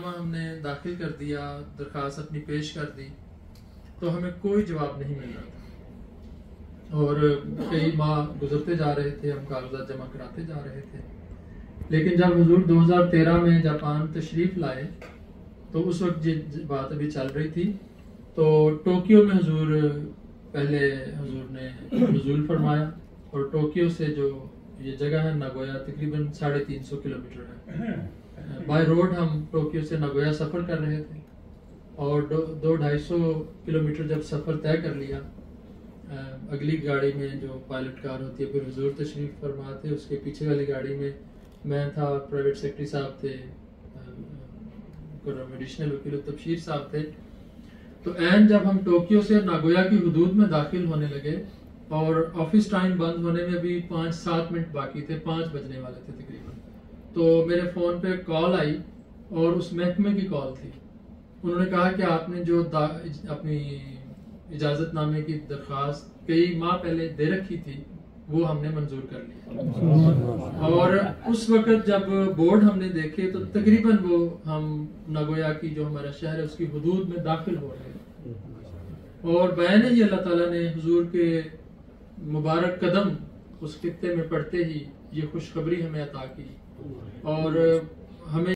हमने दाखिल कर दिया, दरख्वास्त अपनी पेश कर दी तो हमें कोई जवाब नहीं मिल रहा था और कई माह गुजरते जा रहे थे, हम कागजात जमा कराते जा रहे थे। लेकिन जब हुजूर 2013 में जापान तशरीफ लाए तो उस वक्त ये बात अभी चल रही थी, तो टोक्यो में पहले हुजूर ने नुज़ूल फरमाया और टोक्यो से जो ये जगह है नागोया तकरीबन 350 किलोमीटर है। बाय रोड हम टोक्यो से नागोया सफ़र कर रहे थे और 200-250 किलोमीटर जब सफ़र तय कर लिया, अगली गाड़ी में जो पायलट कार होती है फिर हुजूर तशरीफ फरमा थे, उसके पीछे वाली गाड़ी में मैं था, प्राइवेट सेक्रेटरी साहब थे, एडिशनल वकील तबशीर साहब थे। तो एन जब हम टोक्यो से नागोया की हुदूद में दाखिल होने लगे और ऑफिस टाइम बंद होने में भी 5-7 मिनट बाकी थे, 5 बजने वाले थे तकरीबन, तो मेरे फ़ोन पे कॉल आई और उस महकमे की कॉल थी। उन्होंने कहा कि आपने जो अपनी इजाज़तनामे की दरख्वास्त कई माह पहले दे रखी थी वो हमने मंजूर कर लिया। और उस वक्त जब बोर्ड हमने देखे तो तकरीबन वो हम नागोया की जो हमारा शहर है उसकी हुदूद में दाखिल हो रहे और बयान ही अल्लाह ताला ने हुजूर के मुबारक कदम उस खित्ते में पड़ते ही ये खुशखबरी हमें अता की और हमें